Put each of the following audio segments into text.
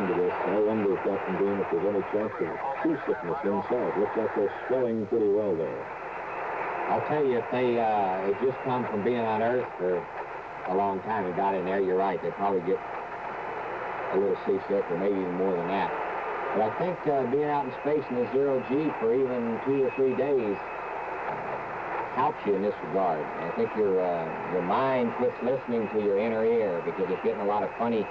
listen to this, I wonder, Captain Bean, if there's any chance of seasickness inside. Looks like they're swelling pretty well there. I'll tell you, if they had just come from being on Earth for a long time and got in there, you're right. They'd probably get a little seasick, or maybe even more than that. But I think being out in space in the zero-G for even 2 or 3 days helps you in this regard. I think your mind quits listening to your inner ear because it's getting a lot of funny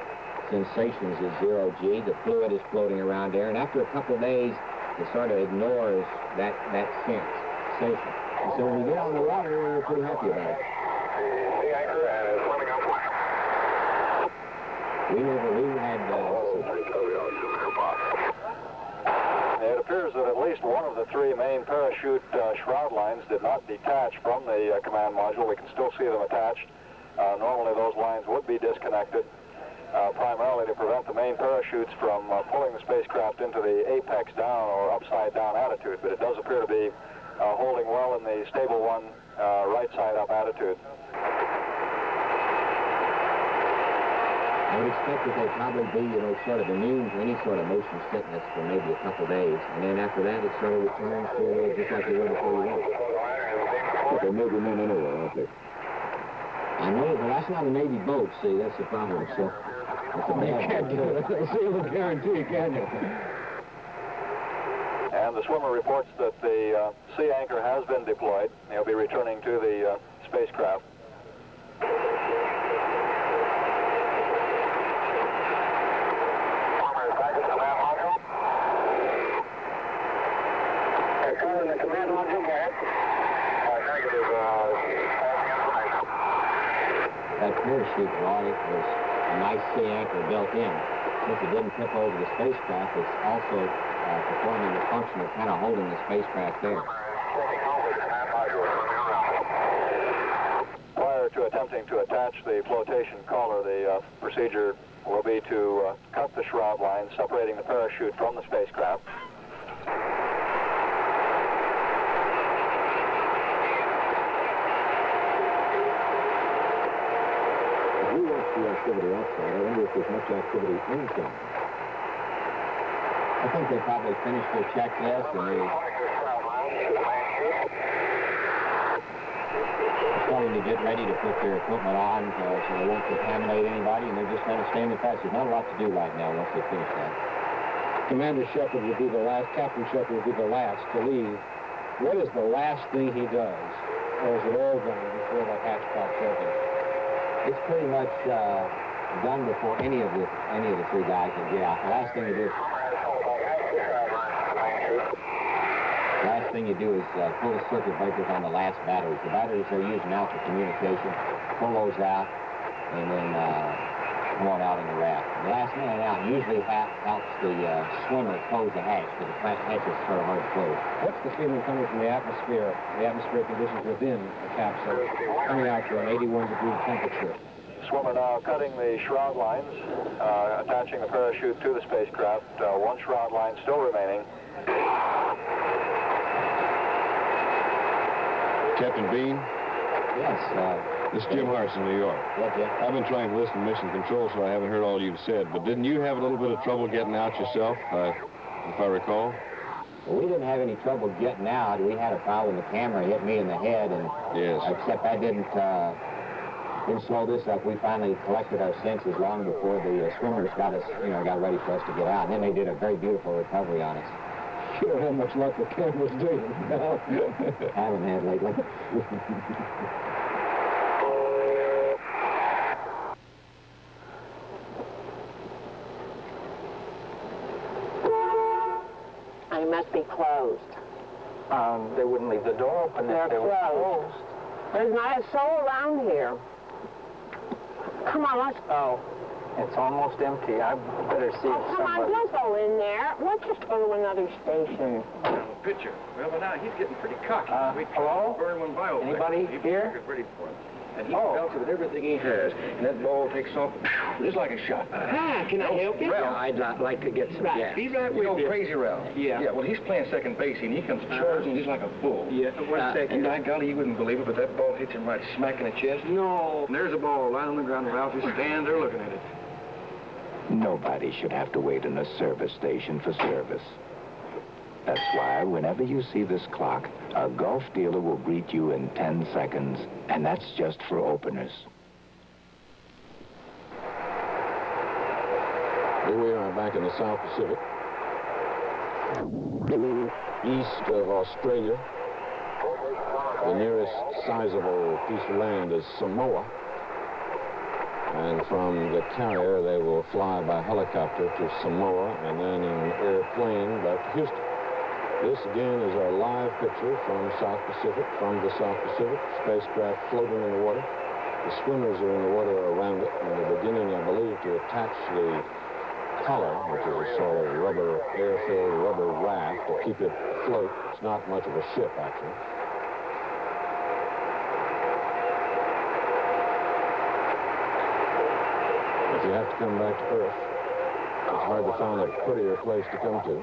sensations at zero-G. The fluid is floating around there, and after a couple of days, it sort of ignores that sensation. And so when you get on the water, we're pretty happy about it. We had... It appears that at least one of the 3 main parachute shroud lines did not detach from the command module. We can still see them attached. Normally those lines would be disconnected, primarily to prevent the main parachutes from pulling the spacecraft into the apex down or upside down attitude, but it does appear to be holding well in the stable one right side up attitude. I would expect that they'd probably be, sort of immune to any sort of motion sickness for maybe a couple days. And then after that, it sort of returns to just like they were before you went. But they're Navy men anyway, aren't they? I know, but that's not a Navy boat, see, that's the problem. So, you can't do it. Seal the guarantee, can you? And the swimmer reports that the sea anchor has been deployed. He'll be returning to the spacecraft. That parachute, Roy, was a nice sea anchor built in. Since it didn't tip over the spacecraft, it's also performing the function of kind of holding the spacecraft there. Prior to attempting to attach the flotation collar, the procedure will be to cut the shroud line separating the parachute from the spacecraft. Activity outside. I wonder if there's much activity inside. I think they probably finished their checklist and they're starting to get ready to put their equipment on so they won't contaminate anybody, and they're just going to stay in the patch. There's not a lot to do right now once they finish that. Commander Shepard will be the last, Captain Shepard will be the last to leave. What is the last thing he does? Or is it all done before the hatch pops open? It's pretty much done before any of the 3 guys can get out. The last thing you do is pull the circuit breakers on the last batteries. The batteries they're using now for communication, pull those out, and then come on out in the raft. The last man out usually helps the swimmer close the hatch, because the hatch is sort of hard to close. What's the feeling coming from the atmospheric conditions within the capsule, coming out to an 81-degree temperature? Swimmer now cutting the shroud lines, attaching the parachute to the spacecraft. 1 shroud line still remaining. Captain Bean? Yes. This is Jim Harrison, New York. Yeah, Jim. I've been trying to listen to mission control, so I haven't heard all you've said. But didn't you have a little bit of trouble getting out yourself, if I recall? Well, we didn't have any trouble getting out. We had a problem. The camera hit me in the head, and yes. Except that didn't slow this up. We finally collected our senses long before the swimmers got us, got ready for us to get out. And then they did a very beautiful recovery on us. You don't have much luck with cameras, do you? No. Haven't had lately. They must be closed. They wouldn't leave the door open if they were closed. There's not a soul around here. Come on, let's go. It's almost empty. I better see come on, don't go in there. Let's just go to another station. Picture. Well, now he's getting pretty cocky. Hello? Burn one bio. Anybody here? Ready for him. And he belts it with everything he has. And that ball takes off just like a shot. Can I help you? Well, I'd like to get some gas. Be right with you. Crazy Ralph. Yeah. Yeah, well, he's playing second base, and he comes charging just like a bull. Yeah. 1 second. And by golly, you wouldn't believe it, but that ball hits him right smack in the chest. No. And there's a ball right on the ground. Ralph just stands there looking at it. Nobody should have to wait in a service station for service. That's why whenever you see this clock, a Gulf dealer will greet you in 10 seconds, and that's just for openers. Here we are back in the South Pacific, east of Australia. The nearest sizable piece of land is Samoa. And from the carrier, they will fly by helicopter to Samoa and then in an airplane back to Houston. This, again, is our live picture from the South Pacific. Spacecraft floating in the water. The swimmers are in the water around it. In the beginning, I believe, to attach the collar, which is a sort of rubber, air-filled rubber raft to keep it afloat. It's not much of a ship, actually. If you have to come back to Earth, it's hard to find a prettier place to come to.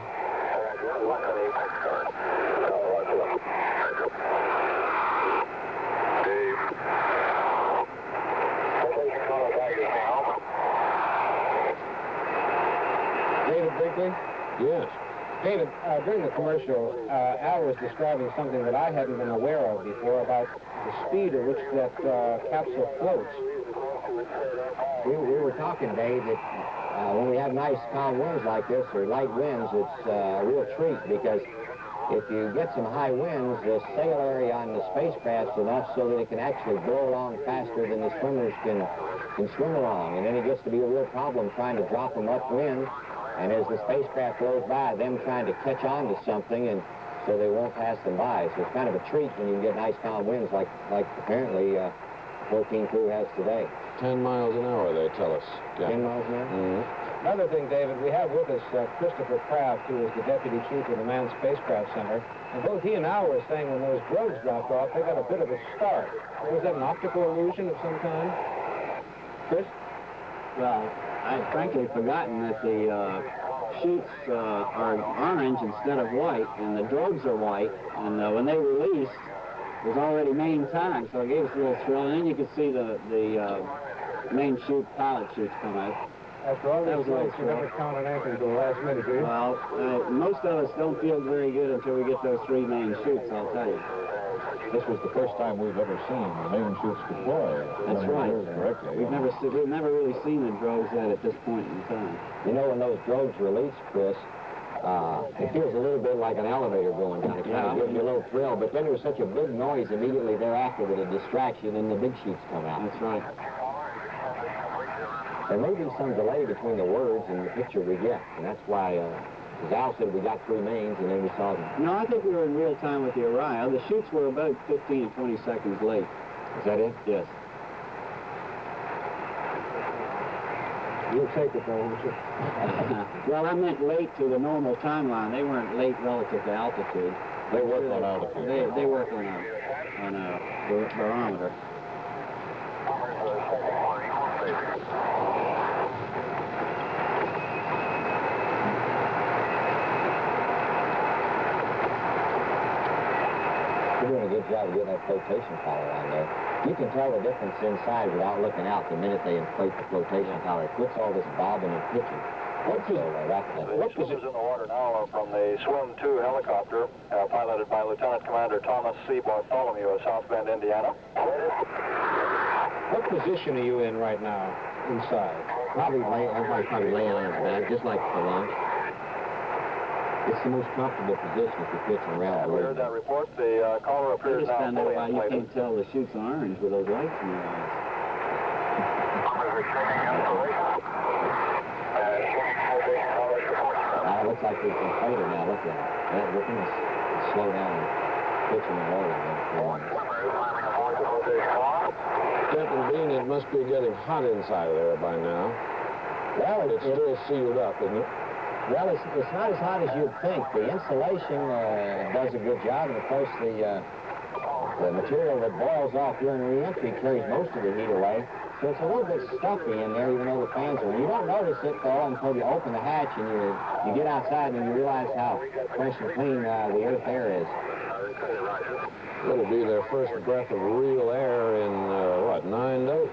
David Brinkley? Yes. David, during the commercial, Al was describing something that I hadn't been aware of before about the speed at which that capsule floats. We were talking, Dave, that when we have nice calm winds like this, or light winds, it's a real treat, because if you get some high winds, the sail area on the spacecraft's enough so that it can actually blow along faster than the swimmers can swim along. And then it gets to be a real problem trying to drop them upwind, and as the spacecraft blows by, them trying to catch on to something, and so they won't pass them by. So it's kind of a treat when you can get nice calm winds like apparently 14 crew has today. 10 miles an hour, they tell us. Yeah. 10 miles an hour? Mm-hmm. Another thing, David, we have with us Christopher Kraft, who is the Deputy Chief of the Manned Spacecraft Center. And both he and Al were saying when those drogues dropped off, they got a bit of a start. Was that an optical illusion of some kind? Chris? Well, I'd frankly forgotten that the chutes are orange instead of white, and the drogues are white. And when they released, it was already main time, so it gave us a little thrill. And then you could see the main chute, pilot chutes come out. After all those flights, you never count on anything until the last minute, do you? Well, most of us don't feel very good until we get those three main chutes, I'll tell you. This was the first time we've ever seen the main chutes deploy. That's right. Directly. We've never really seen the drogues at this point in time. You know, when those drogues release, Chris, it feels a little bit like an elevator going down. It kind of gives you a little thrill, but then there's such a big noise immediately thereafter that it distracts you, and then the big chutes come out. That's right. There may be some delay between the words and the picture we get, and that's why, as Al said, we got three mains, and then we saw them. No, I think we were in real time with the Orion. The chutes were about 15 to 20 seconds late. Is that it? Yes. You'll take it, though, won't you? Well, I meant late to the normal timeline. They weren't late relative to altitude. They work on altitude. They work on a barometer. You're doing a good job of getting that flotation collar on there. You can tell the difference inside without looking out the minute they inflate the flotation collar. It quits all this bobbing and pitching. What positions in the water now are from the Swim 2 helicopter, piloted by Lieutenant Commander Thomas C. Bartholomew of South Bend, Indiana. What position are you in right now, inside? Everybody's probably laying on his back, just like for lunch. It's the most comfortable position if you're pitching around. We heard that report. The collar appears now fully inflated. You can't tell the chutes are orange with those lights in their eyes. It looks like it's inflated now. Look at it. Look at it. Slow down. Pitching and rolling. Captain Bean, it must be getting hot inside of there by now. Well, it's still sealed up, isn't it? Well, it's not as hot as you'd think. The insulation does a good job, and of course the material that boils off during re-entry carries most of the heat away. So it's a little bit stuffy in there, even though the fans are. You don't notice it though until you open the hatch and you get outside and you realize how fresh and clean the earth air is. It'll be their first breath of real air in, 9 days?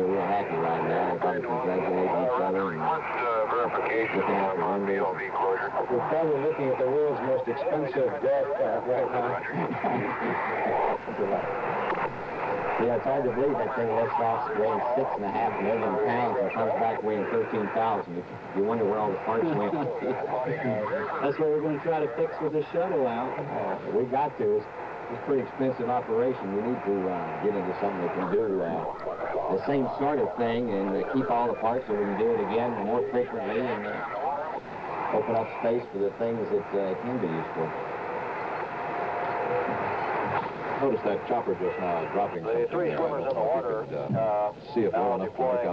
they're real happy right now. They're probably congratulating each other and looking out the windows. We're probably looking at the world's most expensive golf cart right now. Yeah, it's hard to believe that thing lifts off weighing 6.5 million pounds and comes back weighing 13,000. You wonder where all the parts went. That's what we're going to try to fix with the shuttle out. We got to. It's a pretty expensive operation. We need to get into something that can do the same sort of thing and keep all the parts so we can do it again more frequently and open up space for the things that can be used for. Notice that chopper just now dropping the three swimmers in the water see if now deploying a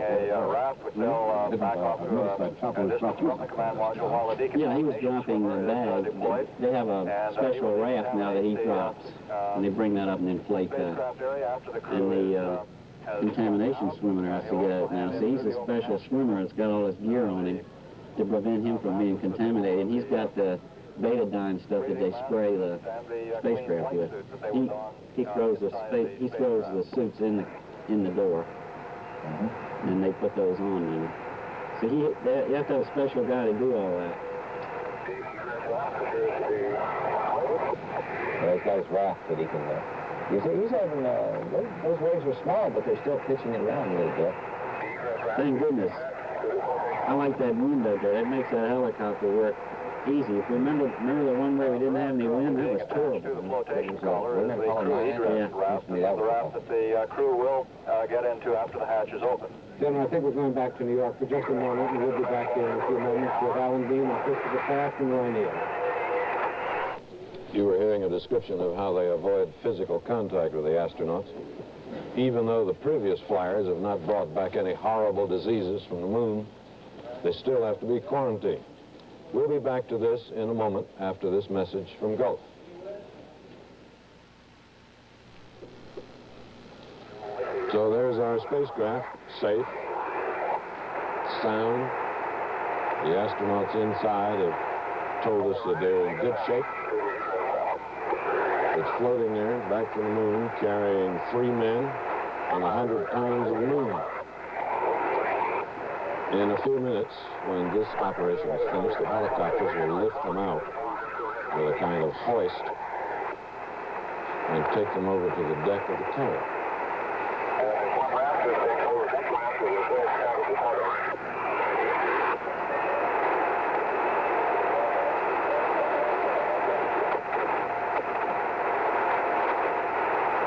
raft which they'll back off to a distance from the command module while the Yeah, he was dropping the bag. They have a special raft now that he drops, and they bring that up and inflate that. And the contamination swimmer has to get out now. So he's a special swimmer that's got all his gear on him to prevent him from being contaminated. And he's got the betadine stuff that they spray the spacecraft with. He throws the suits in the door, and they put those on there. So you have to have a special guy to do all that. Well, he's got his raft that he can. He's having those waves are small, but they're still pitching it around a little bit. Thank goodness. I like that wind out there. That makes that helicopter work easy. If you remember the one where we didn't have any wind, that was terrible. The flotation collar is the crew egress raft, the raft that the crew will get into after the hatch is open. Gentlemen, I think we're going back to New York for just a moment, and we'll be back here in a few moments with Alan Bean and Christopher Kraft and Roy Neal. You were hearing a description of how they avoid physical contact with the astronauts. Even though the previous flyers have not brought back any horrible diseases from the moon, they still have to be quarantined. We'll be back to this in a moment after this message from Gulf. So there's our spacecraft, safe, sound. The astronauts inside have told us that they're in good shape. It's floating there back from the moon, carrying 3 men and 100 pounds of moon. In a few minutes, when this operation is finished, the helicopters will lift them out with a kind of hoist and take them over to the deck of the carrier.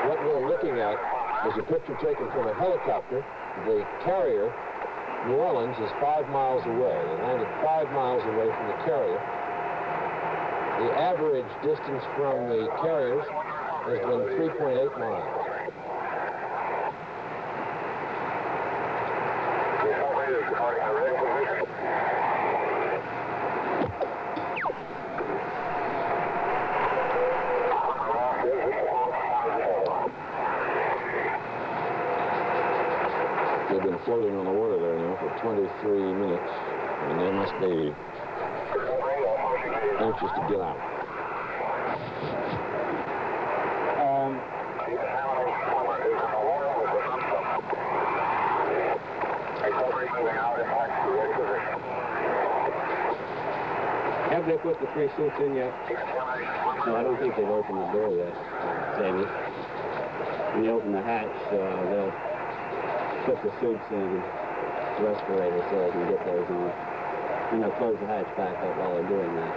What we're looking at is a picture taken from a helicopter. The carrier, New Orleans, is 5 miles away. They landed 5 miles away from the carrier. The average distance from the carriers has been 3.8 miles. They've been floating on the water there now for 23 minutes, and they must be anxious to get out. Have they put the 3 suits in yet? No, I don't think they've opened the door yet, Sammy. When you open the hatch, they'll put the suits in respirators so they can get those on. And they'll close the hatch back up while they're doing that.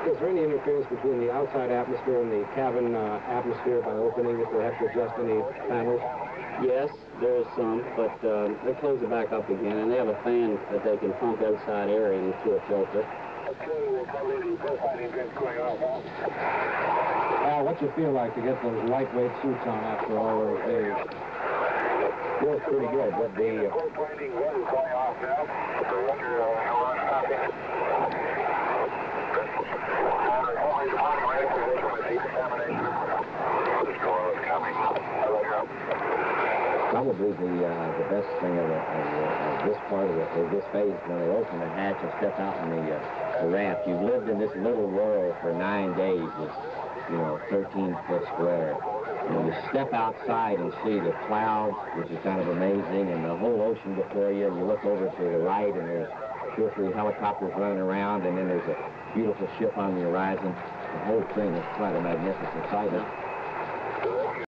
Is there any interference between the outside atmosphere and the cabin atmosphere by opening if they have to adjust any panels? Yes, there is some, but they close it back up again, and they have a fan that they can pump outside air in through a filter. What's it feel like to get those lightweight suits on after all those days? Feels pretty good, but the... Probably the best thing of this part of this phase, when they open the hatch and step out in the raft. You've lived in this little world for 9 days, this 13-foot square, When you step outside and see the clouds, which is kind of amazing, and the whole ocean before you, and you look over to the right, and there's 2 or 3 helicopters running around, and then there's a beautiful ship on the horizon. The whole thing is quite a magnificent sight.